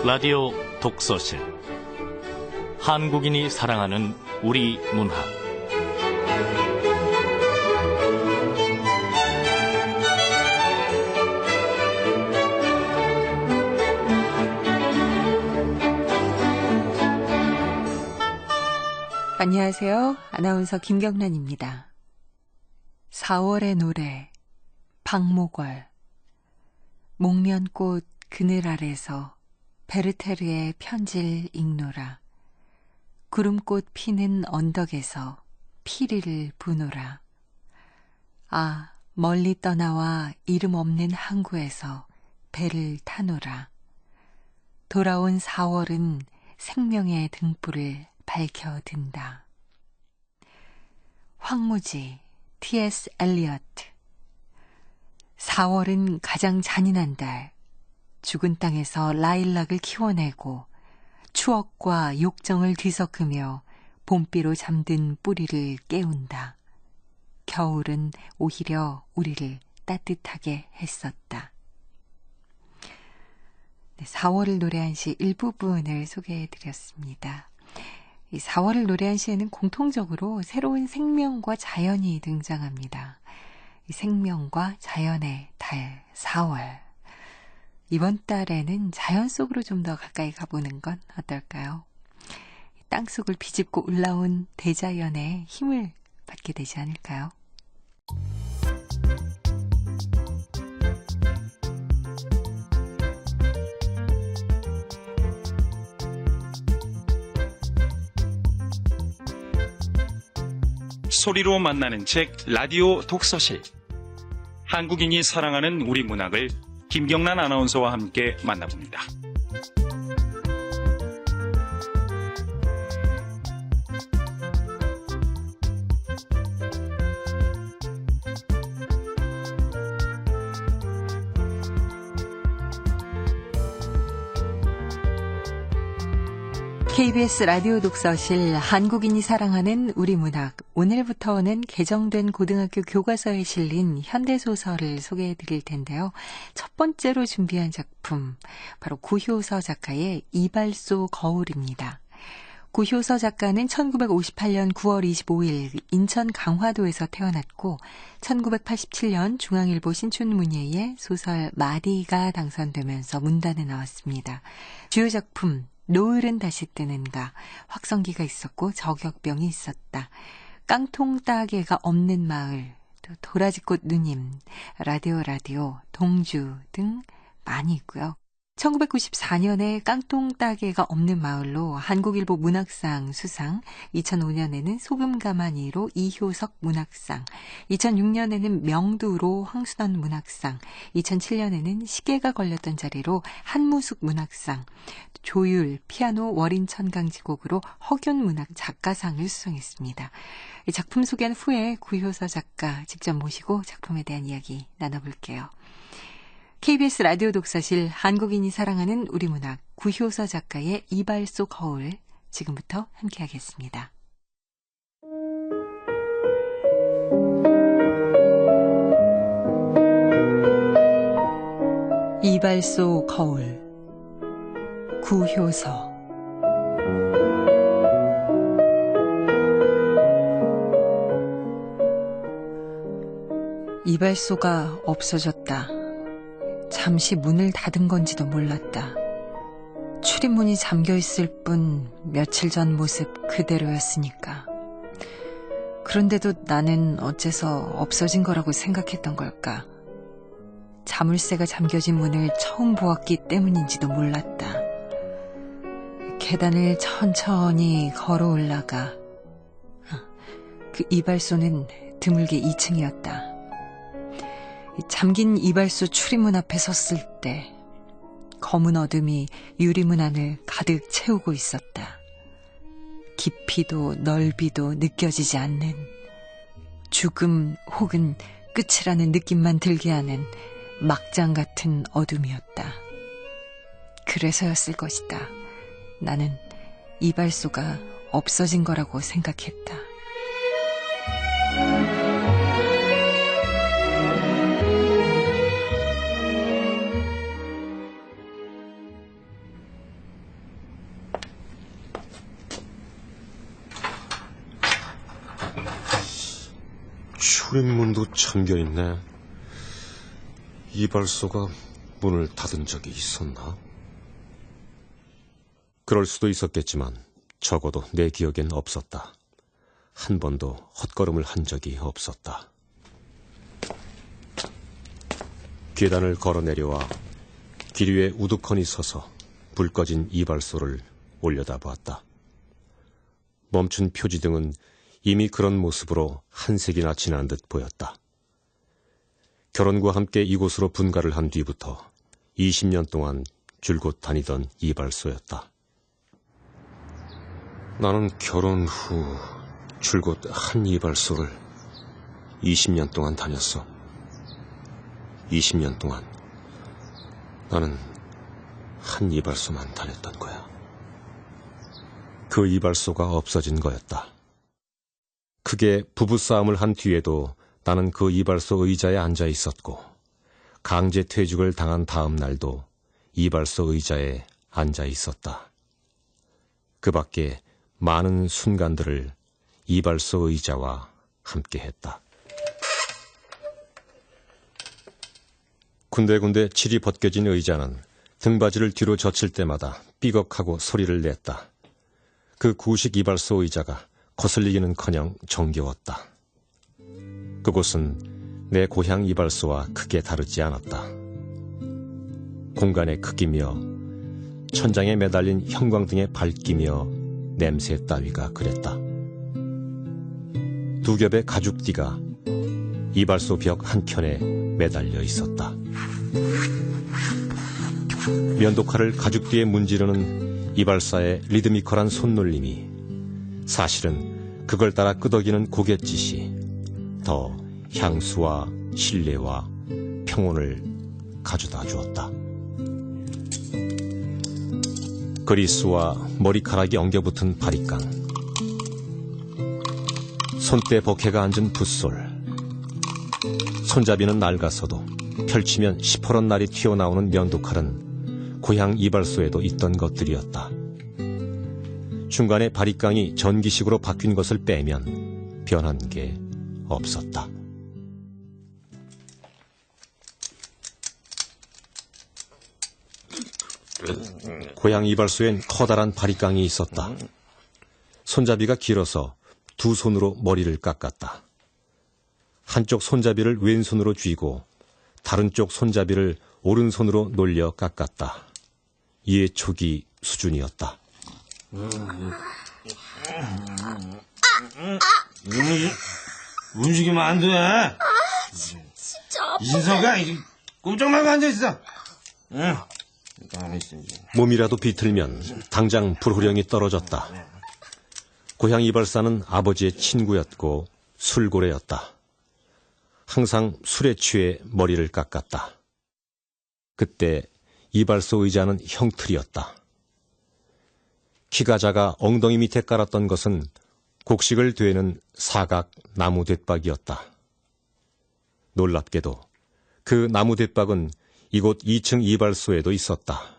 라디오 독서실 한국인이 사랑하는 우리 문학 안녕하세요. 아나운서 김경란입니다. 4월의 노래 박목월 목련꽃 그늘 아래서 베르테르의 편지를 읽노라. 구름꽃 피는 언덕에서 피리를 부노라. 아, 멀리 떠나와 이름 없는 항구에서 배를 타노라. 돌아온 4월은 생명의 등불을 밝혀든다. 황무지 T.S. 엘리어트. 4월은 가장 잔인한 달. 죽은 땅에서 라일락을 키워내고 추억과 욕정을 뒤섞으며 봄비로 잠든 뿌리를 깨운다. 겨울은 오히려 우리를 따뜻하게 했었다. 4월을 노래한 시 일부분을 소개해드렸습니다. 이 4월을 노래한 시에는 공통적으로 새로운 생명과 자연이 등장합니다. 이 생명과 자연의 달 4월. 이번 달에는 자연 속으로 좀 더 가까이 가보는 건 어떨까요? 땅속을 비집고 올라온 대자연의 힘을 받게 되지 않을까요? 소리로 만나는 책 라디오 독서실. 한국인이 사랑하는 우리 문학을 김경란 아나운서와 함께 만나봅니다. KBS 라디오 독서실 한국인이 사랑하는 우리 문학. 오늘부터는 개정된 고등학교 교과서에 실린 현대소설을 소개해 드릴 텐데요. 첫 번째로 준비한 작품, 바로 구효서 작가의 이발소 거울입니다. 구효서 작가는 1958년 9월 25일 인천 강화도에서 태어났고 1987년 중앙일보 신춘문예에 소설 마디가 당선되면서 문단에 나왔습니다. 주요 작품 노을은 다시 뜨는가, 확성기가 있었고 저격병이 있었다, 깡통 따개가 없는 마을, 또 도라지꽃 누님, 라디오, 동주 등 많이 있고요. 1994년에 깡통 따개가 없는 마을로 한국일보 문학상 수상, 2005년에는 소금가마니로 이효석 문학상, 2006년에는 명두로 황순원 문학상, 2007년에는 시계가 걸렸던 자리로 한무숙 문학상, 조율, 피아노 월인천강지곡으로 허균 문학 작가상을 수상했습니다. 이 작품 소개한 후에 구효서 작가 직접 모시고 작품에 대한 이야기 나눠볼게요. KBS 라디오 독서실 한국인이 사랑하는 우리 문학 구효서 작가의 이발소 거울, 지금부터 함께하겠습니다. 이발소 거울 구효서. 이발소가 없어졌다. 잠시 문을 닫은 건지도 몰랐다. 출입문이 잠겨있을 뿐 며칠 전 모습 그대로였으니까. 그런데도 나는 어째서 없어진 거라고 생각했던 걸까? 자물쇠가 잠겨진 문을 처음 보았기 때문인지도 몰랐다. 계단을 천천히 걸어 올라가 그 이발소는 드물게 2층이었다. 잠긴 이발소 출입문 앞에 섰을 때 검은 어둠이 유리문 안을 가득 채우고 있었다. 깊이도 넓이도 느껴지지 않는, 죽음 혹은 끝이라는 느낌만 들게 하는 막장 같은 어둠이었다. 그래서였을 것이다. 나는 이발소가 없어진 거라고 생각했다. 출입문도 잠겨있네. 이발소가 문을 닫은 적이 있었나? 그럴 수도 있었겠지만 적어도 내 기억엔 없었다. 한 번도 헛걸음을 한 적이 없었다. 계단을 걸어 내려와 길 위에 우두커니 서서 불 꺼진 이발소를 올려다보았다. 멈춘 표지등은 이미 그런 모습으로 한 색이나 지난 듯 보였다. 결혼과 함께 이곳으로 분가를 한 뒤부터 20년 동안 줄곧 다니던 이발소였다. 나는 결혼 후 줄곧 한 이발소를 20년 동안 다녔어. 20년 동안 나는 한 이발소만 다녔던 거야. 그 이발소가 없어진 거였다. 크게 부부싸움을 한 뒤에도 나는 그 이발소 의자에 앉아 있었고, 강제 퇴직을 당한 다음 날도 이발소 의자에 앉아 있었다. 그 밖에 많은 순간들을 이발소 의자와 함께 했다. 군데군데 칠이 벗겨진 의자는 등받이를 뒤로 젖힐 때마다 삐걱하고 소리를 냈다. 그 구식 이발소 의자가 거슬리기는커녕 정겨웠다. 그곳은 내 고향 이발소와 크게 다르지 않았다. 공간의 크기며 천장에 매달린 형광등의 밝기며 냄새 따위가 그랬다. 두 겹의 가죽띠가 이발소 벽 한켠에 매달려 있었다. 면도칼을 가죽띠에 문지르는 이발사의 리드미컬한 손놀림이 사실은 그걸 따라 끄덕이는 고갯짓이 더 향수와 신뢰와 평온을 가져다 주었다. 그리스와 머리카락이 엉겨붙은 바리깡, 손때 버케가 앉은 붓솔, 손잡이는 낡아서도 펼치면 시퍼런 날이 튀어나오는 면도칼은 고향 이발소에도 있던 것들이었다. 중간에 바리깡이 전기식으로 바뀐 것을 빼면 변한 게 없었다. 고향 이발소엔 커다란 바리깡이 있었다. 손잡이가 길어서 두 손으로 머리를 깎았다. 한쪽 손잡이를 왼손으로 쥐고 다른 쪽 손잡이를 오른손으로 놀려 깎았다. 이의 촉이 수준이었다. 움직이면 안 돼. 진짜 아파. 이진서가 꼼짝 말고 앉아있어. 응. 몸이라도 비틀면 당장 불호령이 떨어졌다. 고향 이발사는 아버지의 친구였고 술고래였다. 항상 술에 취해 머리를 깎았다. 그때 이발소 의자는 형틀이었다. 키가 작아 엉덩이 밑에 깔았던 것은 곡식을 되는 사각 나무 돛박이었다. 놀랍게도 그 나무 돛박은 이곳 2층 이발소에도 있었다.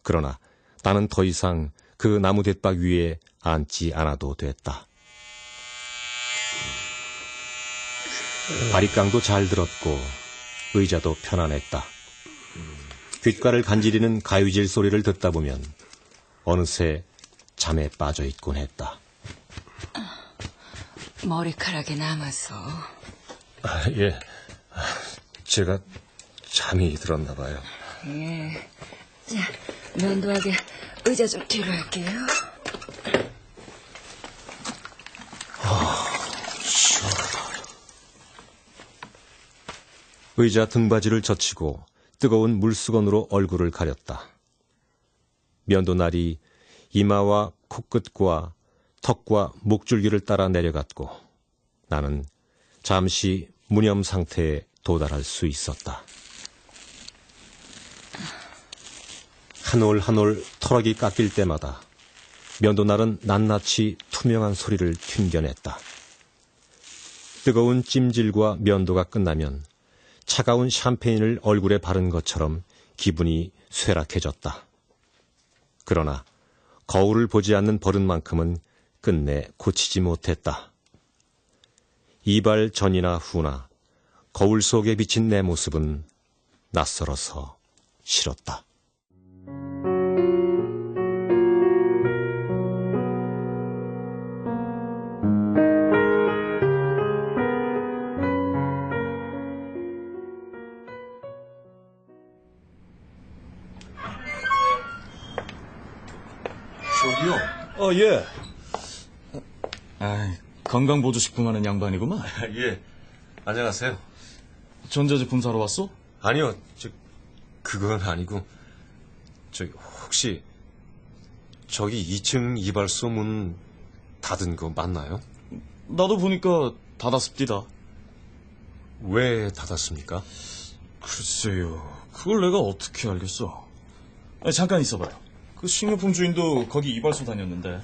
그러나 나는 더 이상 그 나무 돛박 위에 앉지 않아도 됐다. 바리깡도 잘 들었고 의자도 편안했다. 귓가를 간지리는 가위질 소리를 듣다 보면 어느새 잠에 빠져 있곤 했다. 머리카락이 남아서. 예, 제가 잠이 들었나 봐요. 예. 자, 면도하게 의자 좀 뒤로 할게요. 시원하다. 의자 등받이를 젖히고 뜨거운 물수건으로 얼굴을 가렸다. 면도날이 이마와 코끝과 턱과 목줄기를 따라 내려갔고 나는 잠시 무념 상태에 도달할 수 있었다. 한 올 한 올 털어기 깎일 때마다 면도날은 낱낱이 투명한 소리를 튕겨냈다. 뜨거운 찜질과 면도가 끝나면 차가운 샴페인을 얼굴에 바른 것처럼 기분이 쇠락해졌다. 그러나 거울을 보지 않는 버릇만큼은 끝내 고치지 못했다. 이발 전이나 후나 거울 속에 비친 내 모습은 낯설어서 싫었다. 저기요. 예. 건강보조식품 하는 양반이구만. 예. 안녕하세요. 전자제품 사러 왔어? 아니요. 그건 아니고. 혹시 저기 2층 이발소 문 닫은 거 맞나요? 나도 보니까 닫았습니다. 왜 닫았습니까? 글쎄요. 그걸 내가 어떻게 알겠어. 잠깐 있어봐요. 그 식료품 주인도 거기 이발소 다녔는데.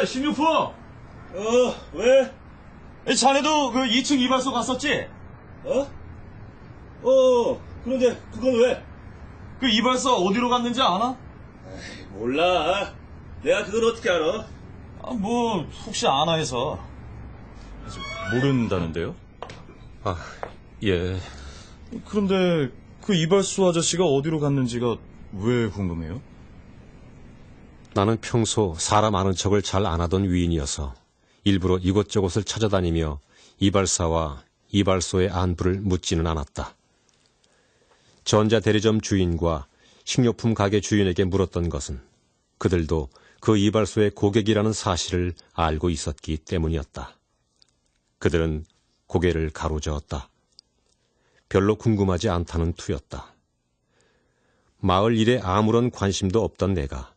식료품! 왜? 자네도 그 2층 이발소 갔었지? 그런데 그건 왜? 그 이발소 어디로 갔는지 아나? 몰라. 내가 그걸 어떻게 알아? 혹시 아나 해서. 모른다는데요? 예. 그런데 그 이발소 아저씨가 어디로 갔는지가 왜 궁금해요? 나는 평소 사람 아는 척을 잘 안 하던 위인이어서 일부러 이곳저곳을 찾아다니며 이발사와 이발소의 안부를 묻지는 않았다. 전자대리점 주인과 식료품 가게 주인에게 물었던 것은 그들도 그 이발소의 고객이라는 사실을 알고 있었기 때문이었다. 그들은 고개를 가로저었다. 별로 궁금하지 않다는 투였다. 마을 일에 아무런 관심도 없던 내가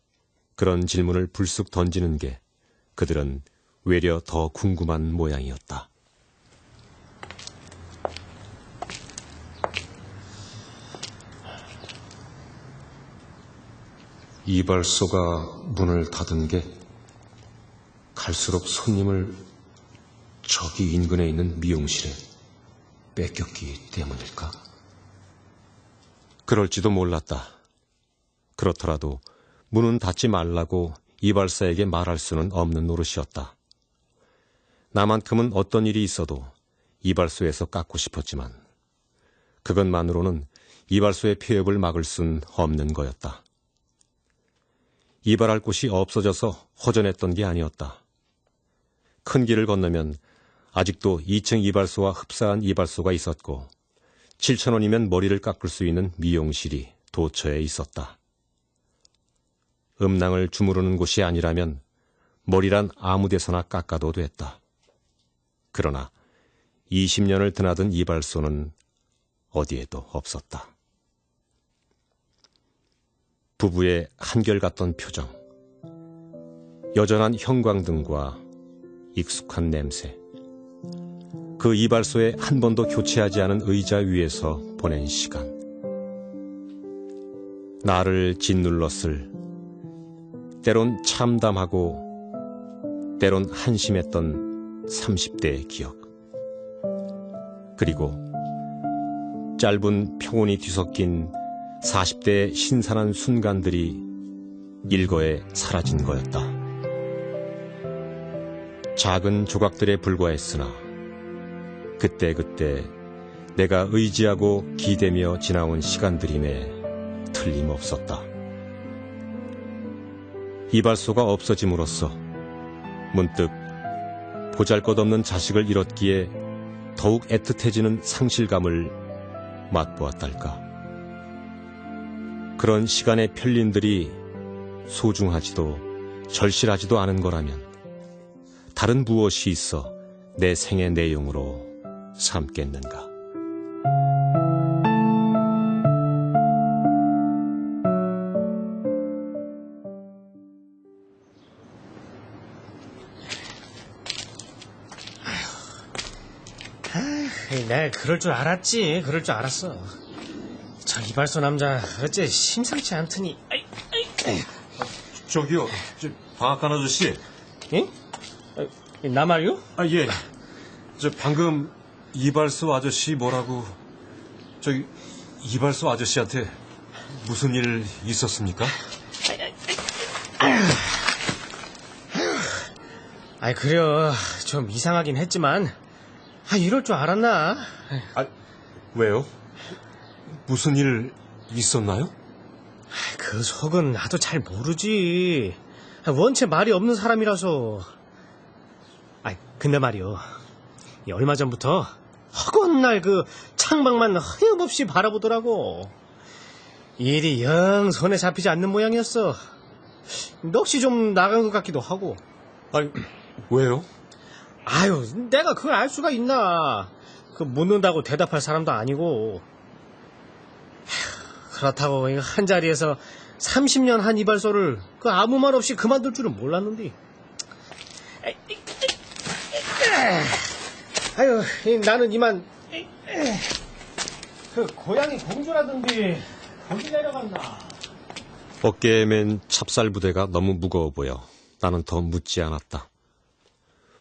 그런 질문을 불쑥 던지는 게 그들은 외려 더 궁금한 모양이었다. 이발소가 문을 닫은 게 갈수록 손님을 저기 인근에 있는 미용실에 뺏겼기 때문일까? 그럴지도 몰랐다. 그렇더라도 문은 닫지 말라고 이발사에게 말할 수는 없는 노릇이었다. 나만큼은 어떤 일이 있어도 이발소에서 깎고 싶었지만 그것만으로는 이발소의 폐업을 막을 순 없는 거였다. 이발할 곳이 없어져서 허전했던 게 아니었다. 큰 길을 건너면 아직도 2층 이발소와 흡사한 이발소가 있었고 7,000원이면 머리를 깎을 수 있는 미용실이 도처에 있었다. 음낭을 주무르는 곳이 아니라면 머리란 아무 데서나 깎아도 됐다. 그러나 20년을 드나든 이발소는 어디에도 없었다. 부부의 한결같던 표정, 여전한 형광등과 익숙한 냄새, 그 이발소에 한 번도 교체하지 않은 의자 위에서 보낸 시간, 나를 짓눌렀을 때론 참담하고 때론 한심했던 30대의 기억, 그리고 짧은 평온이 뒤섞인 40대의 신선한 순간들이 일거에 사라진 거였다. 작은 조각들에 불과했으나 그때그때 내가 의지하고 기대며 지나온 시간들임에 틀림없었다. 이발소가 없어짐으로써 문득 보잘것없는 자식을 잃었기에 더욱 애틋해지는 상실감을 맛보았달까. 그런 시간의 편린들이 소중하지도 절실하지도 않은 거라면 다른 무엇이 있어 내 생의 내용으로 삼겠는가. 내가 그럴 줄 알았지. 그럴 줄 알았어. 저 이발소 남자 어째 심상치 않더니. 저기요. 방앗간 아저씨. 응? 나 말이요? 예. 방금 이발소 아저씨 뭐라고. 이발소 아저씨한테 무슨 일 있었습니까? 아이, 그래요. 좀 이상하긴 했지만, 이럴 줄 알았나? 왜요? 무슨 일 있었나요? 그 속은 나도 잘 모르지. 원체 말이 없는 사람이라서. 근데 말이요. 얼마 전부터 허건날 그 창밖만 하염없이 바라보더라고. 일이 영 손에 잡히지 않는 모양이었어. 넋이 좀 나간 것 같기도 하고. 왜요? 내가 그걸 알 수가 있나. 묻는다고 대답할 사람도 아니고. 그렇다고 한 자리에서 30년 한 이발소를 아무 말 없이 그만둘 줄은 몰랐는데. 나는 이만 고양이 공주라던데 거기 내려갔나. 어깨에 맨 찹쌀 부대가 너무 무거워 보여 나는 더 묻지 않았다.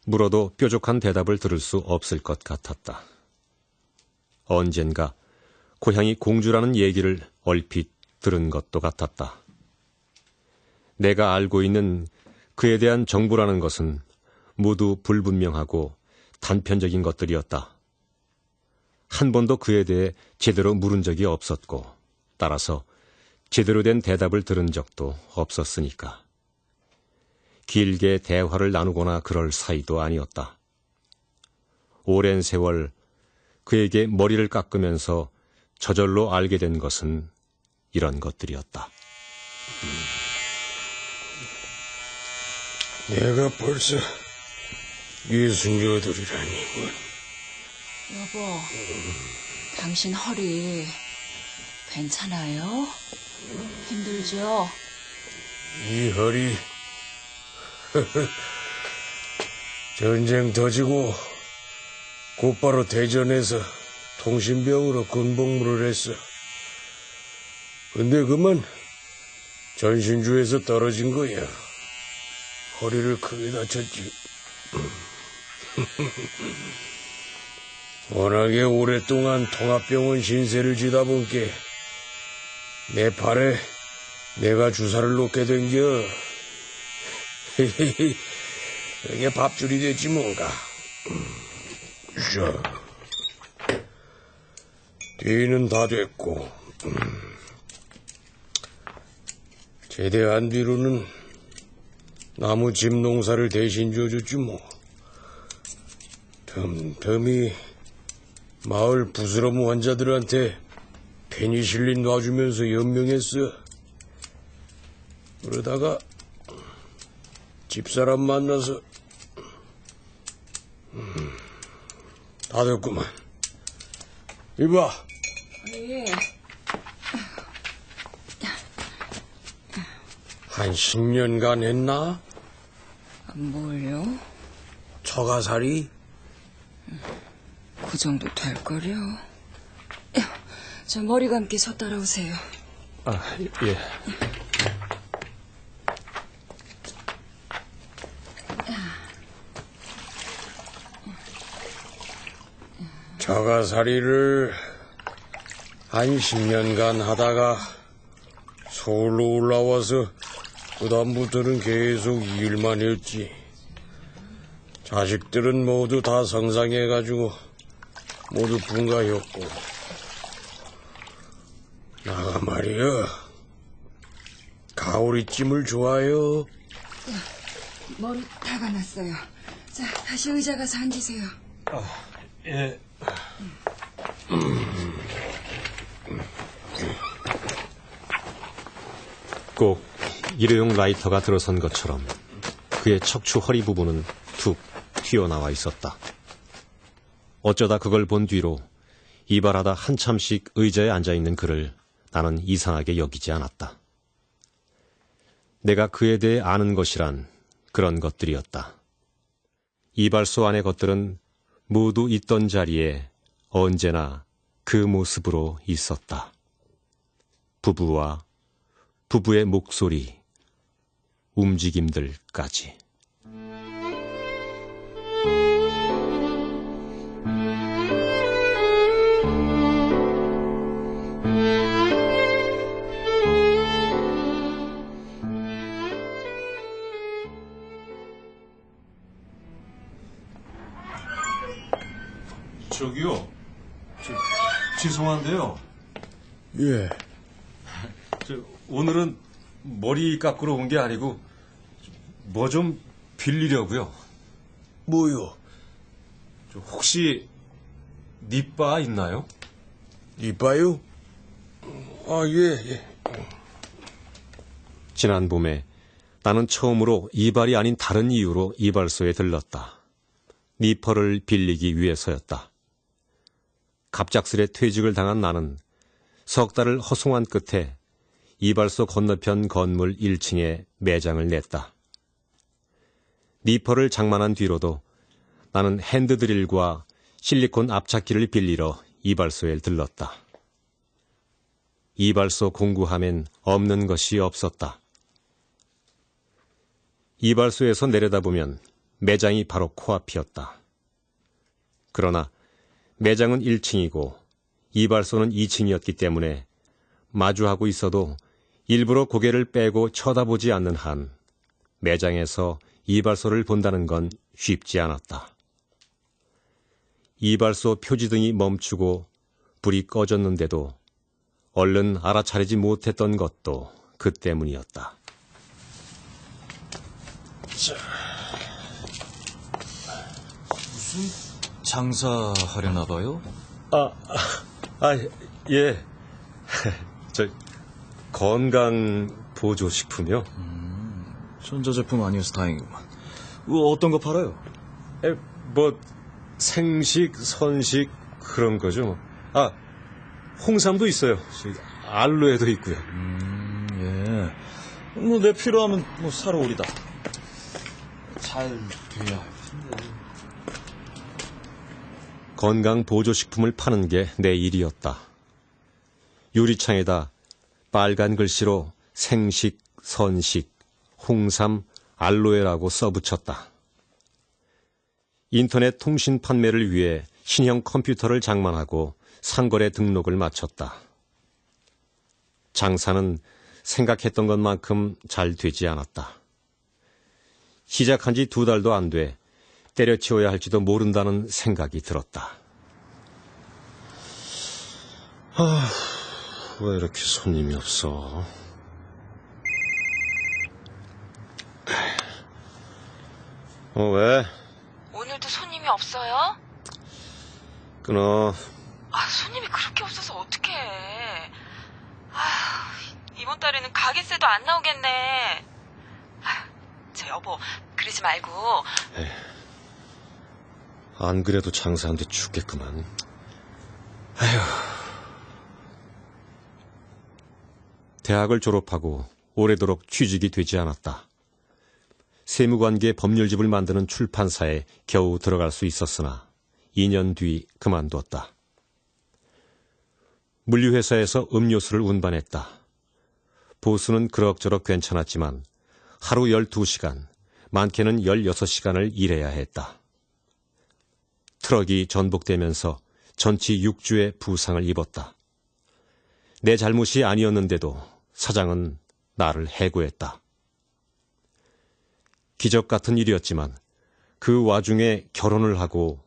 물어도 뾰족한 대답을 들을 수 없을 것 같았다. 언젠가 고향이 공주라는 얘기를 얼핏 들은 것도 같았다. 내가 알고 있는 그에 대한 정보라는 것은 모두 불분명하고 단편적인 것들이었다. 한 번도 그에 대해 제대로 물은 적이 없었고, 따라서 제대로 된 대답을 들은 적도 없었으니까. 길게 대화를 나누거나 그럴 사이도 아니었다. 오랜 세월 그에게 머리를 깎으면서 저절로 알게 된 것은 이런 것들이었다. 내가 벌써 68이라니군. 여보, 당신 허리 괜찮아요? 힘들죠? 이 허리 전쟁 터지고 곧바로 대전에서 통신병으로 군복무를 했어. 근데 그만 전신주에서 떨어진 거야. 허리를 크게 다쳤지. 워낙에 오랫동안 통합병원 신세를 지다 본게 내 팔에 내가 주사를 놓게 된겨. 이게 밥줄이 됐지 뭔가. 자, 뒤는 다 됐고 제대한 뒤로는 나무 집 농사를 대신 지어줬지 뭐. 틈틈이 마을 부스럼 환자들한테 페니실린 놔주면서 연명했어. 그러다가 집사람 만나서 다 됐구만. 이봐. 예. 한 10년간 했나? 뭘요? 처가살이? 그 정도 될걸요. 저 머리 감기 저 따라오세요. 예. 처가살이를 한 10년간 하다가 서울로 올라와서 그다음부터는 계속 일만 했지. 자식들은 모두 다 성장해가지고 모두 분가였고. 나가 말이야, 가오리찜을 좋아해요. 머리 다 감았어요. 자, 다시 의자 가서 앉으세요. 예. 꼭 일회용 라이터가 들어선 것처럼 그의 척추 허리 부분은 툭 튀어나와 있었다. 어쩌다 그걸 본 뒤로 이발하다 한참씩 의자에 앉아있는 그를 나는 이상하게 여기지 않았다. 내가 그에 대해 아는 것이란 그런 것들이었다. 이발소 안의 것들은 모두 있던 자리에 언제나 그 모습으로 있었다. 부부와 부부의 목소리, 움직임들까지. 죄송한데요. 예. 오늘은 머리 깎으러 온 게 아니고 뭐 좀 빌리려고요. 뭐요? 혹시 니바 있나요? 이빠요? 아, 예. 지난 봄에 나는 처음으로 이발이 아닌 다른 이유로 이발소에 들렀다. 니퍼를 빌리기 위해서였다. 갑작스레 퇴직을 당한 나는 석 달을 허송한 끝에 이발소 건너편 건물 1층에 매장을 냈다. 니퍼를 장만한 뒤로도 나는 핸드드릴과 실리콘 압착기를 빌리러 이발소에 들렀다. 이발소 공구함엔 없는 것이 없었다. 이발소에서 내려다보면 매장이 바로 코앞이었다. 그러나 매장은 1층이고 이발소는 2층이었기 때문에 마주하고 있어도 일부러 고개를 빼고 쳐다보지 않는 한 매장에서 이발소를 본다는 건 쉽지 않았다. 이발소 표지등이 멈추고 불이 꺼졌는데도 얼른 알아차리지 못했던 것도 그 때문이었다. 장사하려나 봐요? 예. 건강 보조식품이요? 전자제품 아니어서 다행이구만. 어떤 거 팔아요? 생식, 선식 그런 거죠. 홍삼도 있어요. 알로에도 있고요. 예. 내 필요하면 사러 오리다. 잘 돼야 할 텐데. 건강 보조식품을 파는 게 내 일이었다. 유리창에다 빨간 글씨로 생식, 선식, 홍삼, 알로에라고 써붙였다. 인터넷 통신 판매를 위해 신형 컴퓨터를 장만하고 상거래 등록을 마쳤다. 장사는 생각했던 것만큼 잘 되지 않았다. 시작한 지 2달도 안 돼 때려치워야 할지도 모른다는 생각이 들었다. 왜 이렇게 손님이 없어? 왜? 오늘도 손님이 없어요? 끊어. 손님이 그렇게 없어서 어떡해. 이번 달에는 가게세도 안 나오겠네. 저 여보, 그러지 말고. 안 그래도 장사한데 죽겠구만. 대학을 졸업하고 오래도록 취직이 되지 않았다. 세무관계 법률집을 만드는 출판사에 겨우 들어갈 수 있었으나 2년 뒤 그만뒀다. 물류회사에서 음료수를 운반했다. 보수는 그럭저럭 괜찮았지만 하루 12시간, 많게는 16시간을 일해야 했다. 트럭이 전복되면서 전치 6주의 부상을 입었다. 내 잘못이 아니었는데도 사장은 나를 해고했다. 기적 같은 일이었지만 그 와중에 결혼을 하고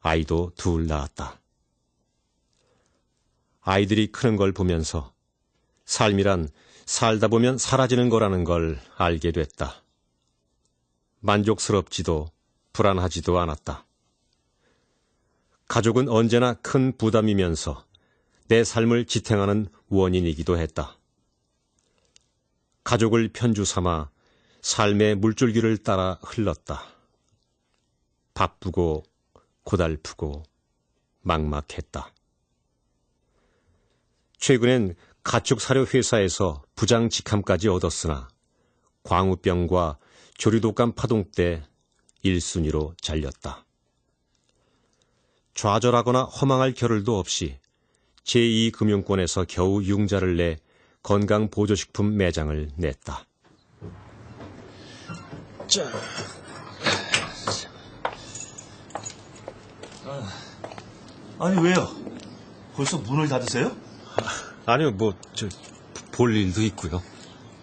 아이도 2 낳았다. 아이들이 크는 걸 보면서 삶이란 살다 보면 사라지는 거라는 걸 알게 됐다. 만족스럽지도 불안하지도 않았다. 가족은 언제나 큰 부담이면서 내 삶을 지탱하는 원인이기도 했다. 가족을 편주 삼아 삶의 물줄기를 따라 흘렀다. 바쁘고 고달프고 막막했다. 최근엔 가축사료 회사에서 부장 직함까지 얻었으나 광우병과 조류독감 파동 때 1순위로 잘렸다. 좌절하거나 허망할 겨를도 없이 제2금융권에서 겨우 융자를 내 건강보조식품 매장을 냈다. 아니 왜요? 벌써 문을 닫으세요? 아니요, 볼 일도 있고요.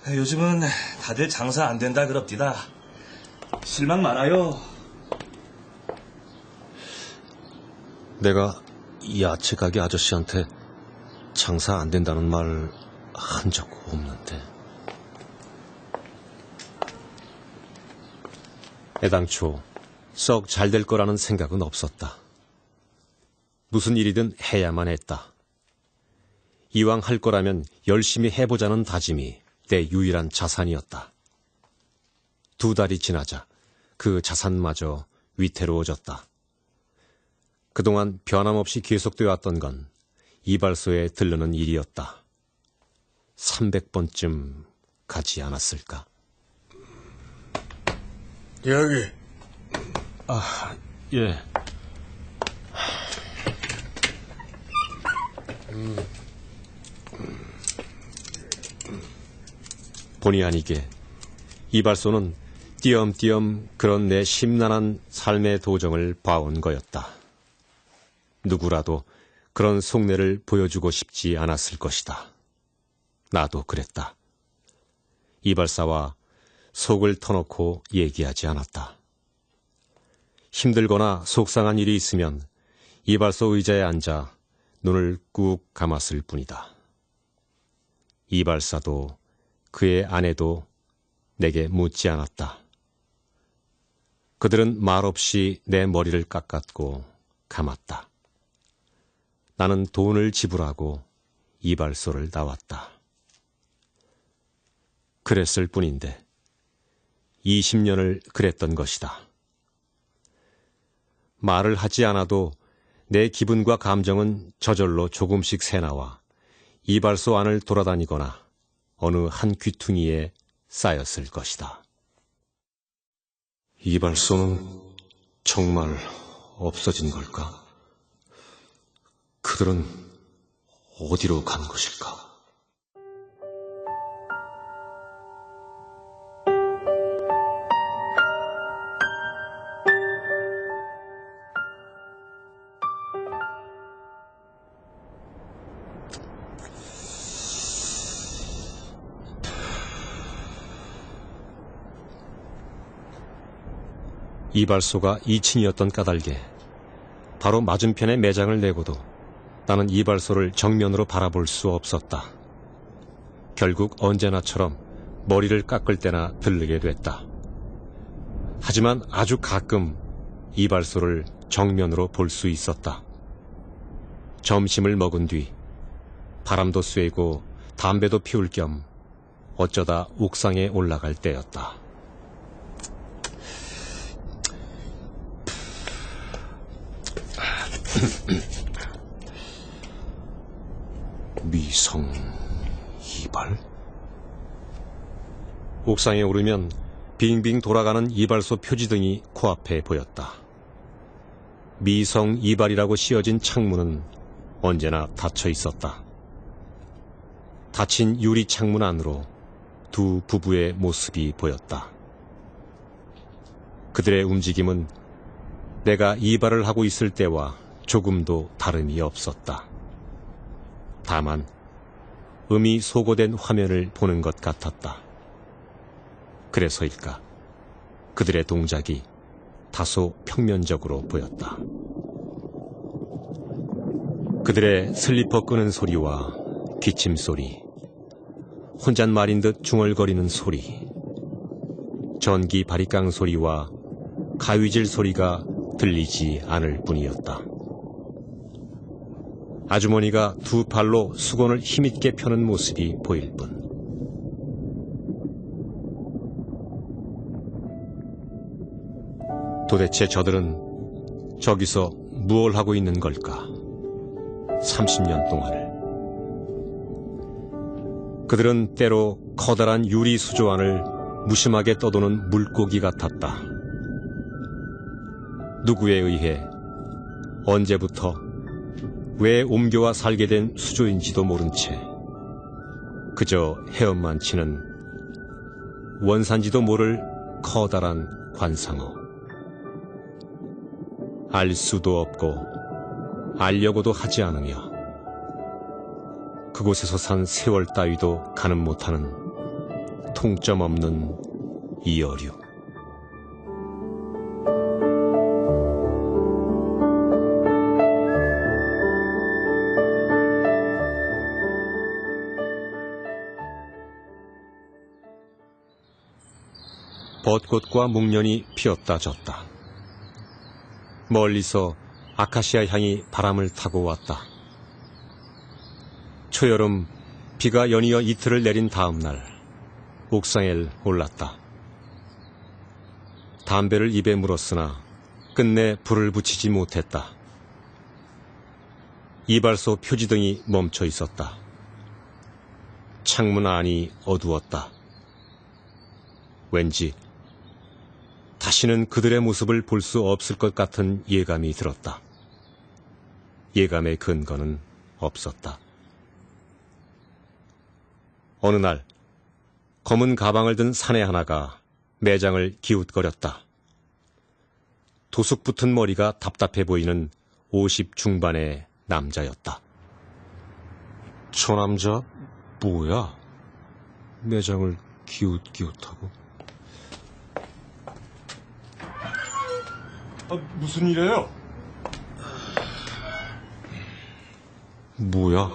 요즘은 다들 장사 안 된다 그럽디다. 실망 많아요. 내가 야채 가게 아저씨한테 장사 안 된다는 말 한 적 없는데. 애당초 썩 잘 될 거라는 생각은 없었다. 무슨 일이든 해야만 했다. 이왕 할 거라면 열심히 해보자는 다짐이 내 유일한 자산이었다. 2달이 지나자 그 자산마저 위태로워졌다. 그동안 변함없이 계속되어 왔던 건 이발소에 들르는 일이었다. 300번쯤 가지 않았을까? 여기. 예. 본의 아니게 이발소는 띄엄띄엄 그런 내 심란한 삶의 도정을 봐온 거였다. 누구라도 그런 속내를 보여주고 싶지 않았을 것이다. 나도 그랬다. 이발사와 속을 터놓고 얘기하지 않았다. 힘들거나 속상한 일이 있으면 이발소 의자에 앉아 눈을 꾹 감았을 뿐이다. 이발사도 그의 아내도 내게 묻지 않았다. 그들은 말없이 내 머리를 깎았고 감았다. 나는 돈을 지불하고 이발소를 나왔다. 그랬을 뿐인데 20년을 그랬던 것이다. 말을 하지 않아도 내 기분과 감정은 저절로 조금씩 새나와 이발소 안을 돌아다니거나 어느 한 귀퉁이에 쌓였을 것이다. 이발소는 정말 없어진 걸까? 그들은 어디로 간 것일까? 이발소가 2층이었던 까닭에 바로 맞은편에 매장을 내고도 나는 이발소를 정면으로 바라볼 수 없었다. 결국 언제나처럼 머리를 깎을 때나 들르게 됐다. 하지만 아주 가끔 이발소를 정면으로 볼 수 있었다. 점심을 먹은 뒤 바람도 쐬고 담배도 피울 겸 어쩌다 옥상에 올라갈 때였다. 미성 이발? 옥상에 오르면 빙빙 돌아가는 이발소 표지등이 코앞에 보였다. 미성 이발이라고 씌어진 창문은 언제나 닫혀 있었다. 닫힌 유리 창문 안으로 두 부부의 모습이 보였다. 그들의 움직임은 내가 이발을 하고 있을 때와 조금도 다름이 없었다. 다만 음이 소거된 화면을 보는 것 같았다. 그래서일까 그들의 동작이 다소 평면적으로 보였다. 그들의 슬리퍼 끄는 소리와 기침 소리, 혼잣말인 듯 중얼거리는 소리, 전기 바리깡 소리와 가위질 소리가 들리지 않을 뿐이었다. 아주머니가 두 팔로 수건을 힘있게 펴는 모습이 보일 뿐. 도대체 저들은 저기서 무얼 하고 있는 걸까? 30년 동안을. 그들은 때로 커다란 유리 수조 안을 무심하게 떠도는 물고기 같았다. 누구에 의해 언제부터 왜 옮겨와 살게 된 수조인지도 모른 채 그저 헤엄만 치는 원산지도 모를 커다란 관상어. 알 수도 없고 알려고도 하지 않으며 그곳에서 산 세월 따위도 가늠 못하는 통점 없는 이어류. 벚꽃과 목련이 피었다 졌다. 멀리서 아카시아 향이 바람을 타고 왔다. 초여름 비가 연이어 이틀을 내린 다음 날 옥상에 올랐다. 담배를 입에 물었으나 끝내 불을 붙이지 못했다. 이발소 표지등이 멈춰 있었다. 창문 안이 어두웠다. 왠지 다시는 그들의 모습을 볼 수 없을 것 같은 예감이 들었다. 예감의 근거는 없었다. 어느 날 검은 가방을 든 사내 하나가 매장을 기웃거렸다. 도숙 붙은 머리가 답답해 보이는 50 중반의 남자였다. 저 남자 뭐야? 매장을 기웃기웃하고. 무슨 일이에요? 뭐야?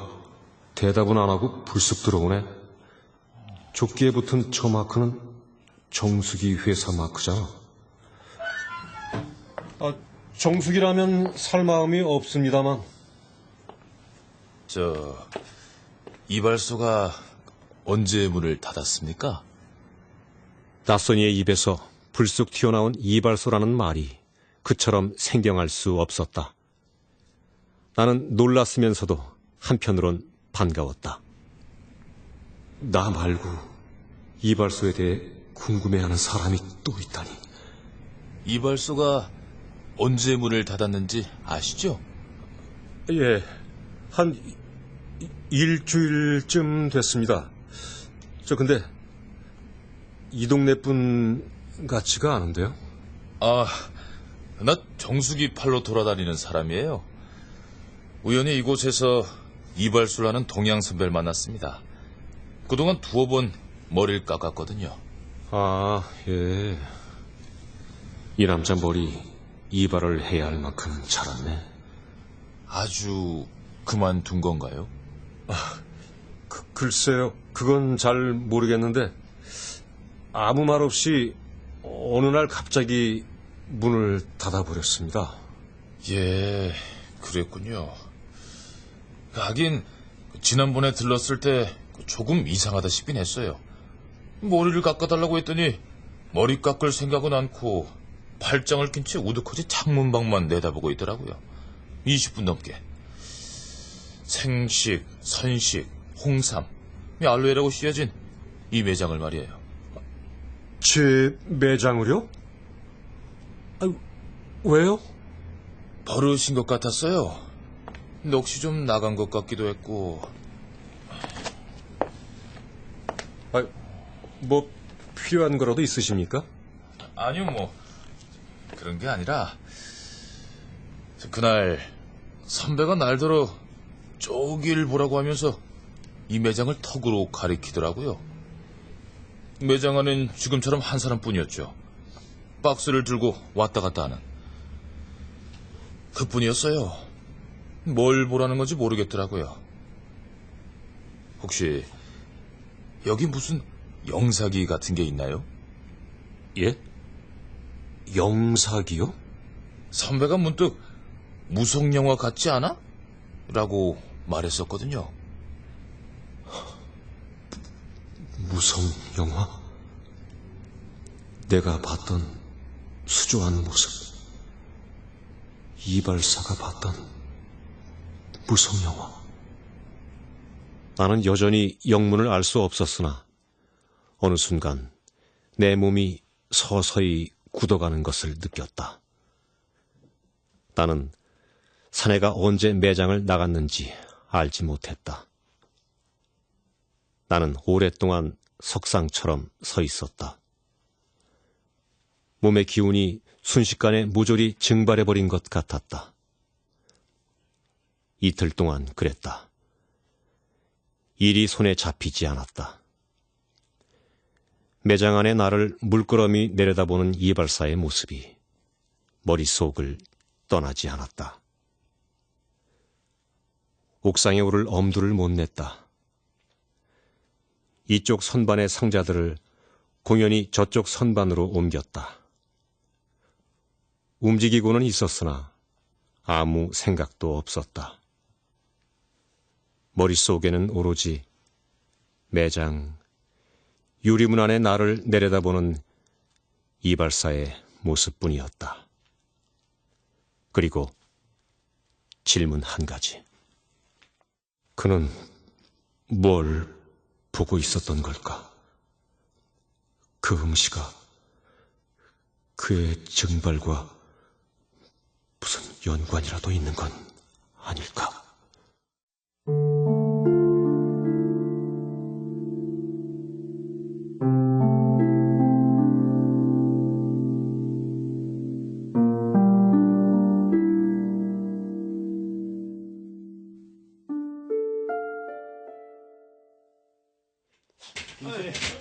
대답은 안 하고 불쑥 들어오네. 조끼에 붙은 저 마크는 정수기 회사 마크잖아. 정수기라면 살 마음이 없습니다만. 이발소가 언제 문을 닫았습니까? 낯선이의 입에서 불쑥 튀어나온 이발소라는 말이 그처럼 생경할 수 없었다. 나는 놀랐으면서도 한편으론 반가웠다. 나 말고 이발소에 대해 궁금해하는 사람이 또 있다니. 이발소가 언제 문을 닫았는지 아시죠? 예, 한 일주일쯤 됐습니다. 근데 이 동네 분 같지가 않은데요? 나 정수기 팔로 돌아다니는 사람이에요. 우연히 이곳에서 이발소를 하는 동양 선배를 만났습니다. 그동안 2번 머리를 깎았거든요. 예. 이 남자 머리 이발을 해야 할 만큼 자랐네. 아주 그만둔 건가요? 글쎄요. 그건 잘 모르겠는데 아무 말 없이 어느 날 갑자기 문을 닫아버렸습니다. 예, 그랬군요. 하긴 지난번에 들렀을 때 조금 이상하다 싶긴 했어요. 머리를 깎아달라고 했더니 머리 깎을 생각은 않고 팔짱을 낀 채 우두커지 창문밖만 내다보고 있더라고요. 20분 넘게. 생식, 선식, 홍삼, 알로에라고 씌어진 이 매장을 말이에요. 제 매장을요? 왜요? 버릇인 것 같았어요. 넋이 좀 나간 것 같기도 했고. 뭐 필요한 거라도 있으십니까? 아니요, 그런 게 아니라 그날 선배가 날더러 저길 보라고 하면서 이 매장을 턱으로 가리키더라고요. 매장 안엔 지금처럼 한 사람뿐이었죠. 박스를 들고 왔다 갔다 하는 그뿐이었어요. 뭘 보라는 건지 모르겠더라고요. 혹시 여기 무슨 영사기 같은 게 있나요? 예? 영사기요? 선배가 문득 무속영화 같지 않아? 라고 말했었거든요. 무속영화? 내가 봤던 수조한 모습, 이발사가 봤던 무속영화. 나는 여전히 영문을 알 수 없었으나 어느 순간 내 몸이 서서히 굳어가는 것을 느꼈다. 나는 사내가 언제 매장을 나갔는지 알지 못했다. 나는 오랫동안 석상처럼 서 있었다. 몸의 기운이 순식간에 모조리 증발해버린 것 같았다. 이틀 동안 그랬다. 일이 손에 잡히지 않았다. 매장 안에 나를 물끄러미 내려다보는 이발사의 모습이 머릿속을 떠나지 않았다. 옥상에 오를 엄두를 못 냈다. 이쪽 선반의 상자들을 공연히 저쪽 선반으로 옮겼다. 움직이고는 있었으나 아무 생각도 없었다. 머릿속에는 오로지 매장, 유리문 안에 나를 내려다보는 이발사의 모습뿐이었다. 그리고 질문 한 가지. 그는 뭘 보고 있었던 걸까? 그 음시가 그의 증발과 무슨 연관이라도 있는 건 아닐까?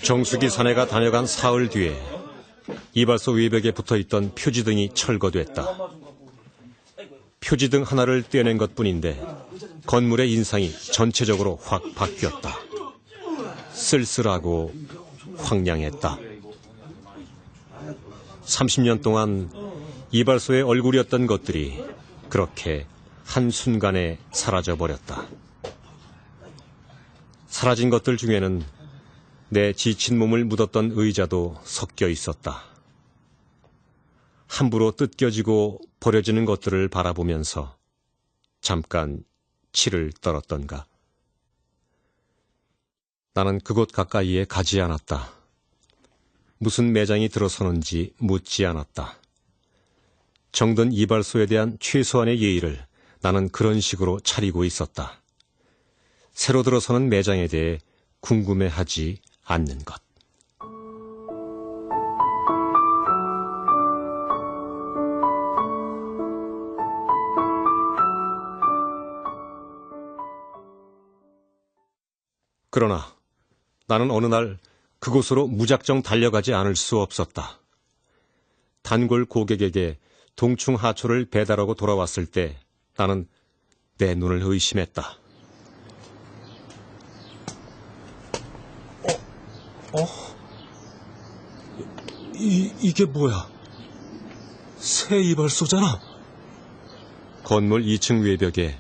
정수기 사내가 다녀간 사흘 뒤에 이발소 외벽에 붙어있던 표지등이 철거됐다. 표지등 하나를 떼어낸 것뿐인데 건물의 인상이 전체적으로 확 바뀌었다. 쓸쓸하고 황량했다. 30년 동안 이발소의 얼굴이었던 것들이 그렇게 한순간에 사라져버렸다. 사라진 것들 중에는 내 지친 몸을 묻었던 의자도 섞여 있었다. 함부로 뜯겨지고 버려지는 것들을 바라보면서 잠깐 치를 떨었던가. 나는 그곳 가까이에 가지 않았다. 무슨 매장이 들어서는지 묻지 않았다. 정든 이발소에 대한 최소한의 예의를 나는 그런 식으로 차리고 있었다. 새로 들어서는 매장에 대해 궁금해하지 않는 것. 그러나 나는 어느 날 그곳으로 무작정 달려가지 않을 수 없었다. 단골 고객에게 동충하초를 배달하고 돌아왔을 때 나는 내 눈을 의심했다. 이게 뭐야? 새 이발소잖아. 건물 2층 외벽에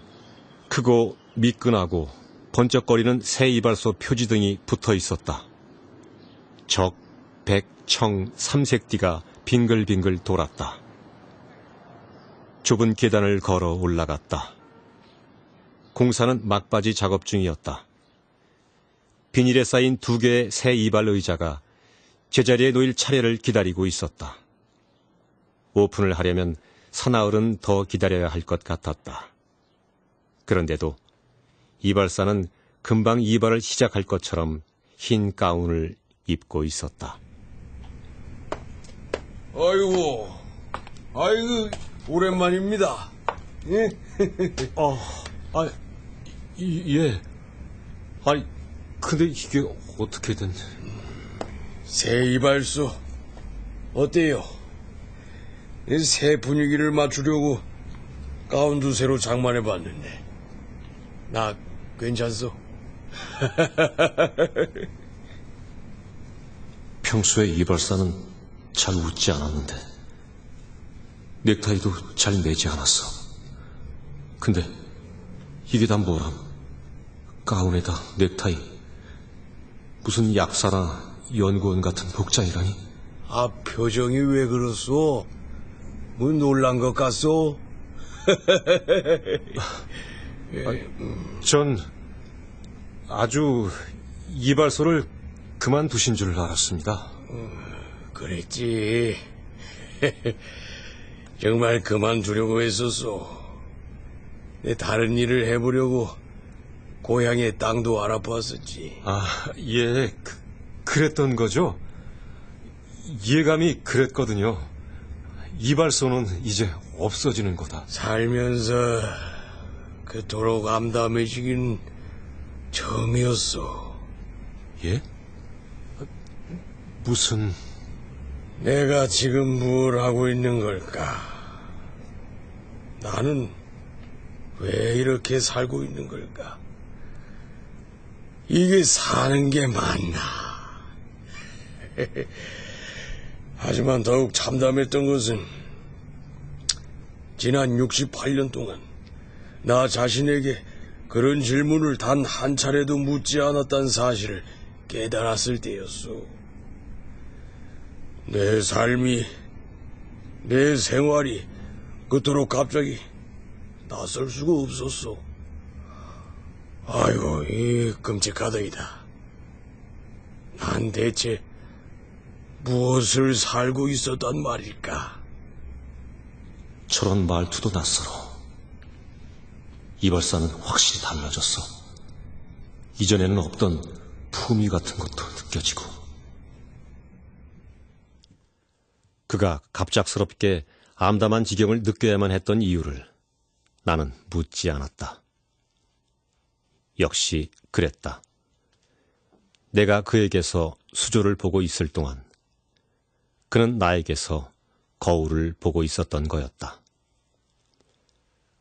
크고 미끈하고 번쩍거리는 새 이발소 표지등이 붙어 있었다. 적, 백, 청, 삼색띠가 빙글빙글 돌았다. 좁은 계단을 걸어 올라갔다. 공사는 막바지 작업 중이었다. 비닐에 쌓인 2개의 새 이발 의자가 제자리에 놓일 차례를 기다리고 있었다. 오픈을 하려면 사나흘은 더 기다려야 할 것 같았다. 그런데도 이발사는 금방 이발을 시작할 것처럼 흰 가운을 입고 있었다. 아이고, 오랜만입니다. 예? 예. 아니, 근데 이게 어떻게든... 새 이발소 어때요? 새 분위기를 맞추려고 가운도 새로 장만해봤는데 나 괜찮소? 평소에 이발사는 잘 웃지 않았는데 넥타이도 잘 매지 않았어. 근데 이게 다 뭐람? 가운에다 넥타이, 무슨 약사나 연구원 같은 복장이라니? 표정이 왜 그렇소? 뭐 놀란 것 같소? 전 아주 이발소를 그만두신 줄 알았습니다. 그랬지. 정말 그만두려고 했었소. 내 다른 일을 해보려고 고향의 땅도 알아보았었지. 예, 그랬던 거죠? 예감이 그랬거든요. 이발소는 이제 없어지는 거다. 살면서 그토록 암담해지긴 처음이었어. 예? 무슨... 내가 지금 뭘 하고 있는 걸까? 나는 왜 이렇게 살고 있는 걸까? 이게 사는 게 맞나? 하지만 더욱 참담했던 것은 지난 68년 동안 나 자신에게 그런 질문을 단 한 차례도 묻지 않았다는 사실을 깨달았을 때였소. 내 삶이, 내 생활이 그토록 갑자기 낯설 수가 없었어. 아이고, 이 끔찍하더이다. 난 대체 무엇을 살고 있었단 말일까? 저런 말투도 낯설어. 이발사는 확실히 달라졌어. 이전에는 없던 품위 같은 것도 느껴지고. 그가 갑작스럽게 암담한 지경을 느껴야만 했던 이유를 나는 묻지 않았다. 역시 그랬다. 내가 그에게서 수조를 보고 있을 동안 그는 나에게서 거울을 보고 있었던 거였다.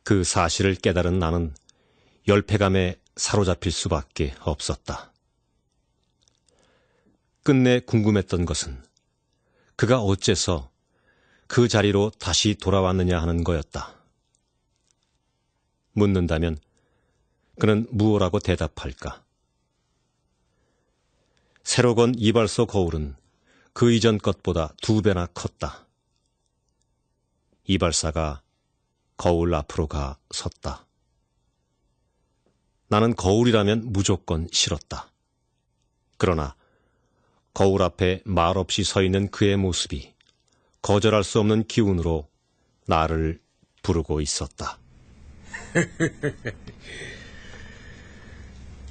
그 사실을 깨달은 나는 열패감에 사로잡힐 수밖에 없었다. 끝내 궁금했던 것은 그가 어째서 그 자리로 다시 돌아왔느냐 하는 거였다. 묻는다면 그는 무엇라고 대답할까? 새로 건 이발소 거울은 그 이전 것보다 2배나 컸다. 이발사가 거울 앞으로 가 섰다. 나는 거울이라면 무조건 싫었다. 그러나 거울 앞에 말없이 서 있는 그의 모습이 거절할 수 없는 기운으로 나를 부르고 있었다.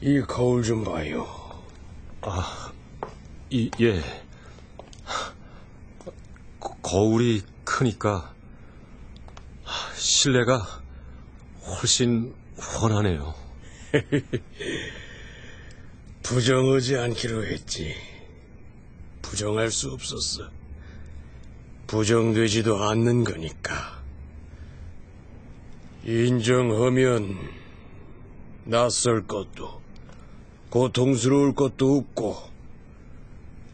이 거울 좀 봐요. 예. 거울이 크니까 실내가 훨씬 훤하네요. 부정하지 않기로 했지. 부정할 수 없었어. 부정되지도 않는 거니까. 인정하면 낯설 것도 고통스러울 것도 없고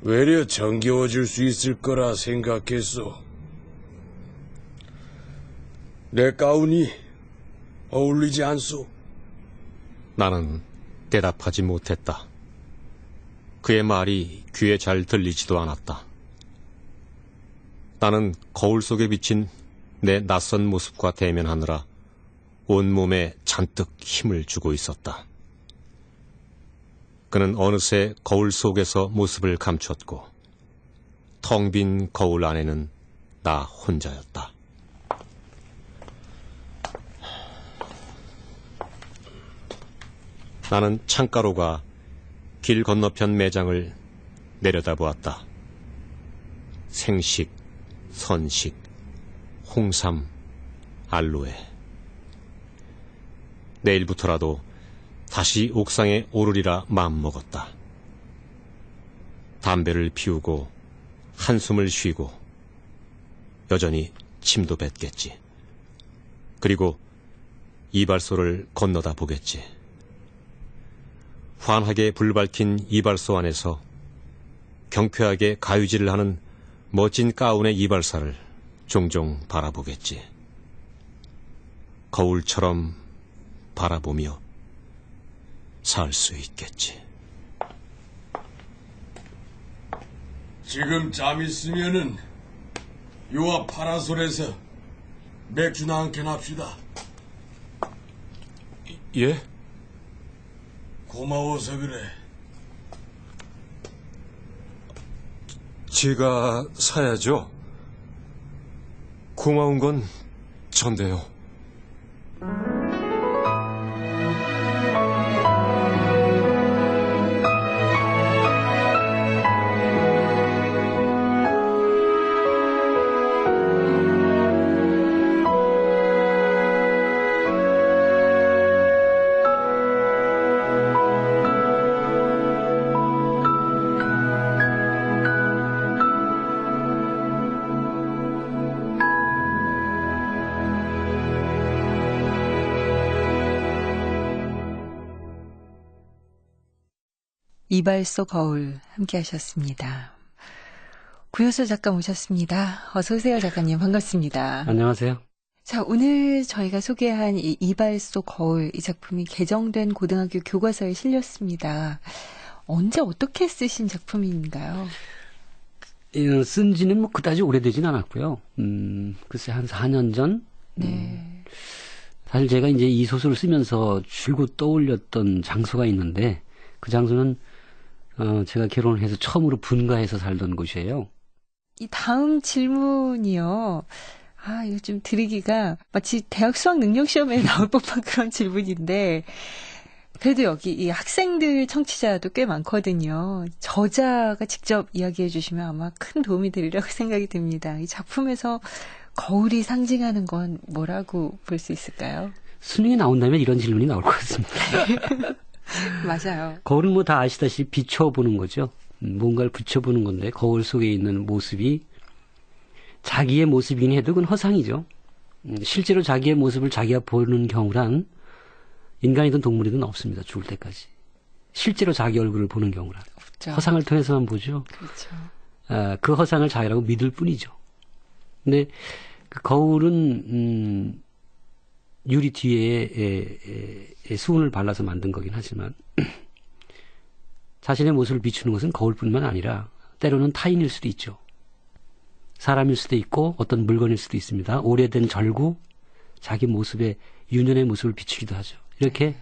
외려 정겨워질 수 있을 거라 생각했어. 내 가운이 어울리지 않소? 나는 대답하지 못했다. 그의 말이 귀에 잘 들리지도 않았다. 나는 거울 속에 비친 내 낯선 모습과 대면하느라 온몸에 잔뜩 힘을 주고 있었다. 그는 어느새 거울 속에서 모습을 감췄고 텅 빈 거울 안에는 나 혼자였다. 나는 창가로 가 길 건너편 매장을 내려다보았다. 생식, 선식, 홍삼, 알로에. 내일부터라도 다시 옥상에 오르리라 마음먹었다. 담배를 피우고 한숨을 쉬고 여전히 침도 뱉겠지. 그리고 이발소를 건너다 보겠지. 환하게 불 밝힌 이발소 안에서 경쾌하게 가위질을 하는 멋진 가운의 이발사를 종종 바라보겠지. 거울처럼 바라보며 살 수 있겠지. 지금 짬 있으면은 요 앞 파라솔에서 맥주나 한 캔 합시다. 예? 고마워서 그래. 제가 사야죠. 고마운 건 전데요. 이발소 거울 함께 하셨습니다. 구효서 작가 모셨습니다. 어서 오세요, 작가님. 반갑습니다. 안녕하세요. 자, 오늘 저희가 소개한 이 이발소 거울, 이 작품이 개정된 고등학교 교과서에 실렸습니다. 언제 어떻게 쓰신 작품인가요? 쓴 지는 뭐 그다지 오래되진 않았고요. 글쎄 한 4년 전? 네. 사실 제가 이제 이 소설을 쓰면서 줄곧 떠올렸던 장소가 있는데 그 장소는 제가 결혼을 해서 처음으로 분가해서 살던 곳이에요. 이 다음 질문이요. 이거 좀 드리기가 마치 대학 수학 능력 시험에 나올 법한 그런 질문인데, 그래도 여기 이 학생들 청취자도 꽤 많거든요. 저자가 직접 이야기해 주시면 아마 큰 도움이 되리라고 생각이 듭니다. 이 작품에서 거울이 상징하는 건 뭐라고 볼 수 있을까요? 수능에 나온다면 이런 질문이 나올 것 같습니다. 맞아요. 거울은 뭐 다 아시다시피 비춰보는 거죠. 뭔가를 붙여보는 건데 거울 속에 있는 모습이 자기의 모습이긴 해도 그건 허상이죠. 실제로 자기의 모습을 자기가 보는 경우란 인간이든 동물이든 없습니다. 죽을 때까지. 실제로 자기 얼굴을 보는 경우란. 없죠. 허상을 통해서만 보죠. 그렇죠. 그 허상을 자기라고 믿을 뿐이죠. 근데 그 거울은 유리 뒤에 수은을 발라서 만든 거긴 하지만 자신의 모습을 비추는 것은 거울뿐만 아니라 때로는 타인일 수도 있죠. 사람일 수도 있고 어떤 물건일 수도 있습니다. 오래된 절구, 자기 모습의 유년의 모습을 비추기도 하죠. 이렇게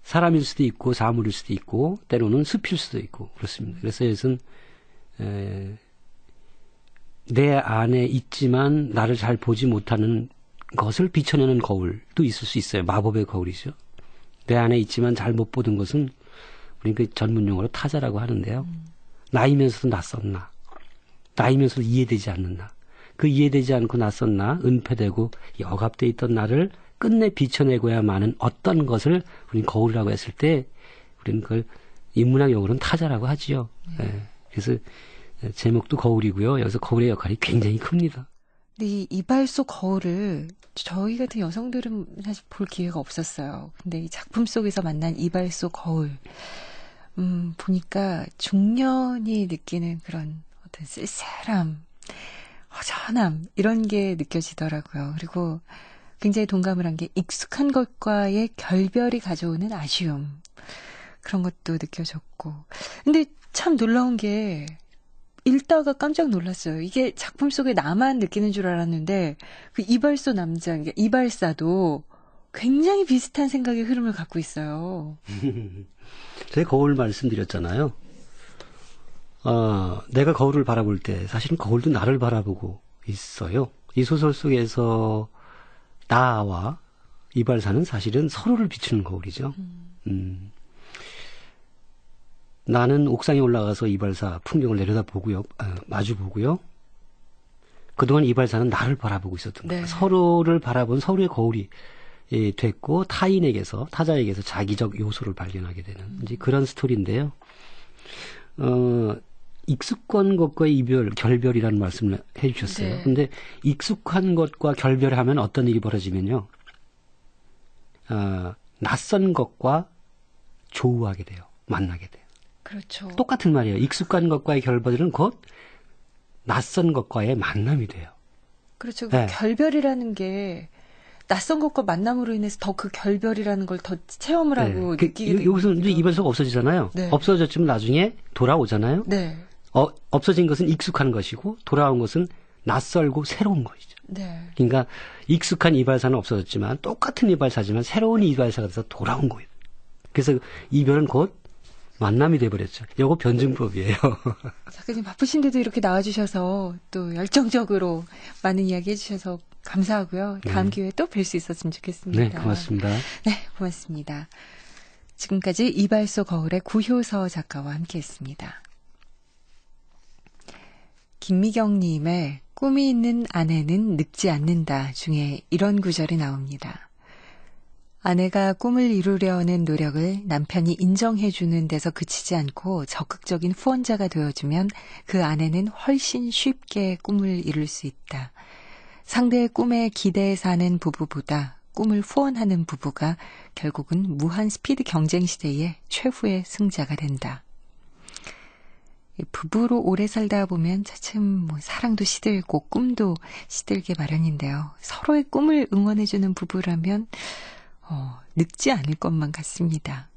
사람일 수도 있고 사물일 수도 있고 때로는 숲일 수도 있고 그렇습니다. 그래서 이것은 내 안에 있지만 나를 잘 보지 못하는 것을 비춰내는 거울도 있을 수 있어요. 마법의 거울이죠. 내 안에 있지만 잘 못 보던 것은 우리 그 전문 용어로 타자라고 하는데요. 나이면서도 낯선 나, 나이면서도 이해되지 않는 나, 그 이해되지 않고 낯선 나, 은폐되고 억압돼 있던 나를 끝내 비춰내고야만은 어떤 것을 우리는 거울이라고 했을 때 우리는 그걸 인문학 용어로는 타자라고 하지요. 네. 그래서 제목도 거울이고요. 여기서 거울의 역할이 굉장히 큽니다. 이 이발소 거울을 저희 같은 여성들은 사실 볼 기회가 없었어요. 근데 이 작품 속에서 만난 이발소 거울, 보니까 중년이 느끼는 그런 어떤 쓸쓸함, 허전함, 이런 게 느껴지더라고요. 그리고 굉장히 동감을 한 게 익숙한 것과의 결별이 가져오는 아쉬움, 그런 것도 느껴졌고. 근데 참 놀라운 게 읽다가 깜짝 놀랐어요. 이게 작품 속에 나만 느끼는 줄 알았는데 그 이발소 남자, 그러니까 이발사도 굉장히 비슷한 생각의 흐름을 갖고 있어요. 제가 거울 말씀드렸잖아요. 내가 거울을 바라볼 때 사실은 거울도 나를 바라보고 있어요. 이 소설 속에서 나와 이발사는 사실은 서로를 비추는 거울이죠. 나는 옥상에 올라가서 이발사 풍경을 내려다보고요, 마주보고요. 그동안 이발사는 나를 바라보고 있었던 거예요. 서로를 바라본 서로의 거울이 됐고 타인에게서, 타자에게서 자기적 요소를 발견하게 되는 이제 그런 스토리인데요. 익숙한 것과의 이별, 결별이라는 말씀을 해주셨어요. 네. 근데 익숙한 것과 결별하면 어떤 일이 벌어지면요, 낯선 것과 조우하게 돼요. 만나게 돼요. 그렇죠. 똑같은 말이에요. 익숙한 것과의 결별은 곧 낯선 것과의 만남이 돼요. 그렇죠. 네. 결별이라는 게 낯선 것과 만남으로 인해서 더 그 결별이라는 걸 더 체험을 하고 느끼게 되는 여기서 이제 이발소가 없어지잖아요. 네. 없어졌지만 나중에 돌아오잖아요. 네. 없어진 것은 익숙한 것이고 돌아온 것은 낯설고 새로운 것이죠. 네. 그러니까 익숙한 이발사는 없어졌지만 똑같은 이발사지만 새로운 이발사가 돼서 돌아온 거예요. 그래서 이별은 곧 만남이 돼버렸죠. 이거 변증법이에요. 작가님 바쁘신데도 이렇게 나와주셔서 또 열정적으로 많은 이야기 해주셔서 감사하고요. 다음 기회에 또 뵐 수 있었으면 좋겠습니다. 네, 고맙습니다. 네, 고맙습니다. 지금까지 이발소 거울의 구효서 작가와 함께했습니다. 김미경님의 꿈이 있는 아내는 늙지 않는다 중에 이런 구절이 나옵니다. 아내가 꿈을 이루려는 노력을 남편이 인정해주는 데서 그치지 않고 적극적인 후원자가 되어주면 그 아내는 훨씬 쉽게 꿈을 이룰 수 있다. 상대의 꿈에 기대해 사는 부부보다 꿈을 후원하는 부부가 결국은 무한 스피드 경쟁 시대의 최후의 승자가 된다. 부부로 오래 살다 보면 차츰 사랑도 시들고 꿈도 시들게 마련인데요. 서로의 꿈을 응원해주는 부부라면 늙지 않을 것만 같습니다.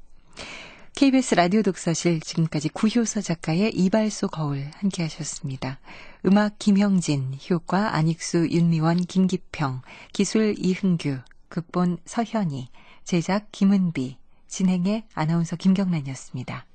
KBS 라디오 독서실 지금까지 구효서 작가의 이발소 거울 함께 하셨습니다. 음악 김형진, 효과 안익수, 윤미원, 김기평, 기술 이흥규, 극본 서현이, 제작 김은비, 진행의 아나운서 김경란이었습니다.